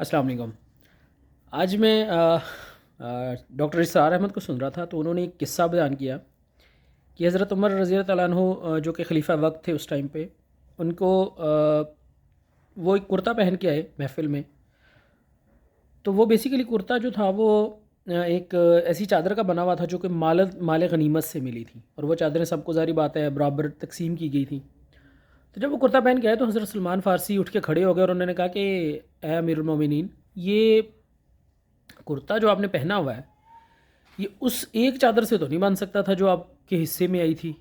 السلام علیکم۔ آج میں ڈاکٹر اسرار احمد کو سن رہا تھا تو انہوں نے ایک قصہ بیان کیا کہ حضرت عمر رضی اللہ تعالیٰ عنہ جو کہ خلیفہ وقت تھے اس ٹائم پہ، ان کو وہ ایک کرتا پہن کے آئے محفل میں. تو وہ بیسیکلی کرتا جو تھا وہ ایک ایسی چادر کا بنا ہوا تھا جو کہ مال غنیمت سے ملی تھی، اور وہ چادریں سب کو ظاہری بات ہے برابر تقسیم کی گئی تھیں. تو جب وہ کرتا پہن کے آئے تو حضرت سلمان فارسی اٹھ کے کھڑے ہو گئے اور انہوں نے کہا کہ اے امیر المومنین، یہ کرتا جو آپ نے پہنا ہوا ہے یہ اس ایک چادر سے تو نہیں بن سکتا تھا جو آپ کے حصے میں آئی تھی.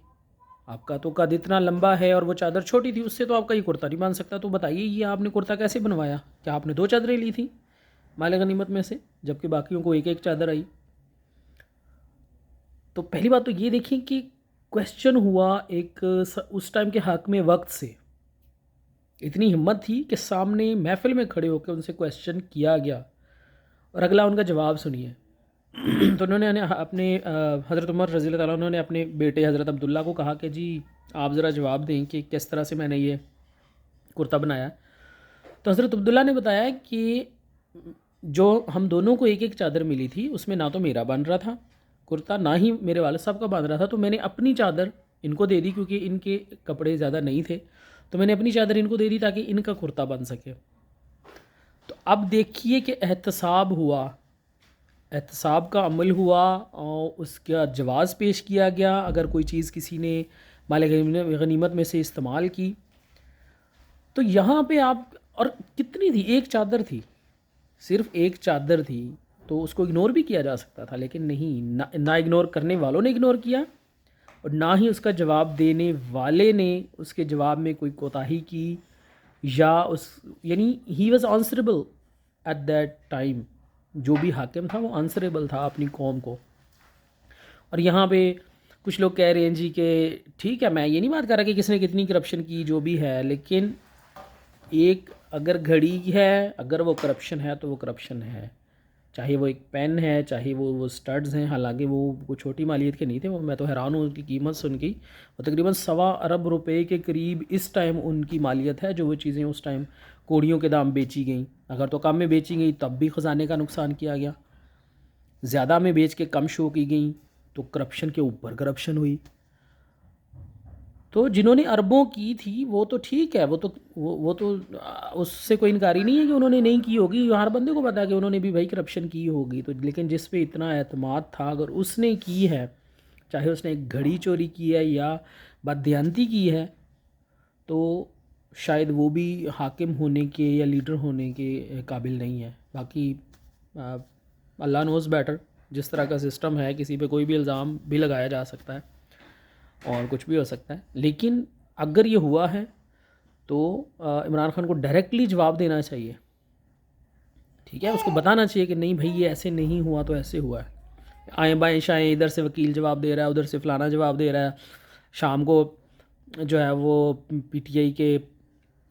آپ کا تو قد اتنا لمبا ہے اور وہ چادر چھوٹی تھی، اس سے تو آپ کا یہ کرتا نہیں بن سکتا. تو بتائیے یہ آپ نے کرتا کیسے بنوایا؟ کیا آپ نے 2 چادریں لی تھیں مال غنیمت میں سے جبکہ باقیوں کو ایک ایک چادر آئی؟ تو پہلی بات تو یہ دیکھیں کہ کویسچن ہوا ایک اس ٹائم کے حاکم وقت سے. اتنی ہمت تھی کہ سامنے محفل میں کھڑے ہو کے ان سے کویسچن کیا گیا اور اگلا ان کا جواب سنیے. تو انہوں نے اپنے حضرت عمر رضی اللہ تعالیٰ عنہ نے اپنے بیٹے حضرت عبداللہ کو کہا کہ جی آپ ذرا جواب دیں کہ کس طرح سے میں نے یہ کرتا بنایا. تو حضرت عبداللہ نے بتایا کہ جو ہم دونوں کو ایک ایک چادر ملی تھی اس میں نہ تو میرا بن رہا تھا کرتا، نہ ہی میرے والد صاحب کا بن رہا تھا. تو میں نے اپنی چادر ان کو دے دی کیونکہ ان کے کپڑے زیادہ نہیں تھے، تو میں نے اپنی چادر ان کو دے دی تاکہ ان کا کرتا بن سکے. تو اب دیکھیے کہ احتساب ہوا، احتساب کا عمل ہوا اور اس کا جواز پیش کیا گیا. اگر کوئی چیز کسی نے مال غنیمت میں سے استعمال کی تو یہاں پہ آپ، اور کتنی تھی؟ ایک چادر تھی، صرف ایک چادر تھی، تو اس کو اگنور بھی کیا جا سکتا تھا، لیکن نہیں، نہ اگنور کرنے والوں نے اگنور کیا اور نہ ہی اس کا جواب دینے والے نے اس کے جواب میں کوئی کوتاہی کی، یا یعنی he was answerable at that time. جو بھی حاکم تھا وہ آنسریبل تھا اپنی قوم کو. اور یہاں پہ کچھ لوگ کہہ رہے ہیں جی کہ ٹھیک ہے، میں یہ نہیں بات کر رہا کہ کس نے کتنی کرپشن کی، جو بھی ہے، لیکن ایک اگر گھڑی ہے، اگر وہ کرپشن ہے تو وہ کرپشن ہے. چاہے وہ ایک پین ہے، چاہے وہ سٹڈز ہیں، حالانکہ وہ چھوٹی مالیت کے نہیں تھے. میں تو حیران ہوں ان کی قیمت سن کی، وہ تقریباً 1.25 ارب کے قریب اس ٹائم ان کی مالیت ہے، جو وہ چیزیں اس ٹائم کوڑیوں کے دام بیچی گئیں. اگر تو کم میں بیچی گئیں تب بھی خزانے کا نقصان کیا گیا، زیادہ میں بیچ کے کم شو کی گئیں تو کرپشن کے اوپر کرپشن ہوئی. تو جنہوں نے اربوں کی تھی وہ تو ٹھیک ہے، وہ تو اس سے کوئی انکاری نہیں ہے کہ انہوں نے نہیں کی ہوگی. ہر بندے کو پتا ہے کہ انہوں نے بھی بھائی کرپشن کی ہوگی. تو لیکن جس پہ اتنا اعتماد تھا، اگر اس نے کی ہے، چاہے اس نے ایک گھڑی چوری کی ہے یا بددیانتی کی ہے، تو شاید وہ بھی حاکم ہونے کے یا لیڈر ہونے کے قابل نہیں ہے. باقی اللہ نوز بیٹر. جس طرح کا سسٹم ہے کسی پہ کوئی بھی الزام بھی لگایا جا سکتا ہے اور کچھ بھی ہو سکتا ہے. لیکن اگر یہ ہوا ہے تو عمران خان کو ڈائریکٹلی جواب دینا چاہیے. ٹھیک ہے، اس کو بتانا چاہیے کہ نہیں بھائی یہ ایسے نہیں ہوا تو ایسے ہوا ہے. آئیں بائیں شائیں، ادھر سے وکیل جواب دے رہا ہے، ادھر سے فلانا جواب دے رہا ہے. شام کو جو ہے وہ پی ٹی آئی کے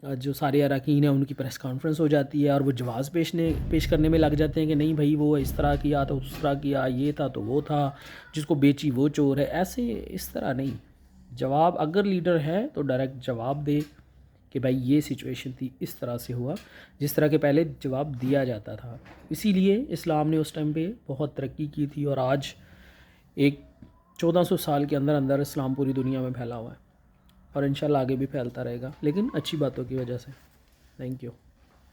جو سارے اراکین ہیں ان کی پریس کانفرنس ہو جاتی ہے اور وہ جواز پیش کرنے میں لگ جاتے ہیں کہ نہیں بھائی وہ اس طرح کیا تو اس طرح کیا، یہ تھا تو وہ تھا، جس کو بیچی وہ چور ہے. ایسے اس طرح نہیں. جواب اگر لیڈر ہے تو ڈائریکٹ جواب دے کہ بھائی یہ سچویشن تھی، اس طرح سے ہوا، جس طرح کے پہلے جواب دیا جاتا تھا. اسی لیے اسلام نے اس ٹائم پہ بہت ترقی کی تھی اور آج ایک 1400 سال کے اندر اندر اسلام پوری دنیا میں پھیلا ہوا ہے اور انشاءاللہ آگے بھی پھیلتا رہے گا، لیکن اچھی باتوں کی وجہ سے. Thank you.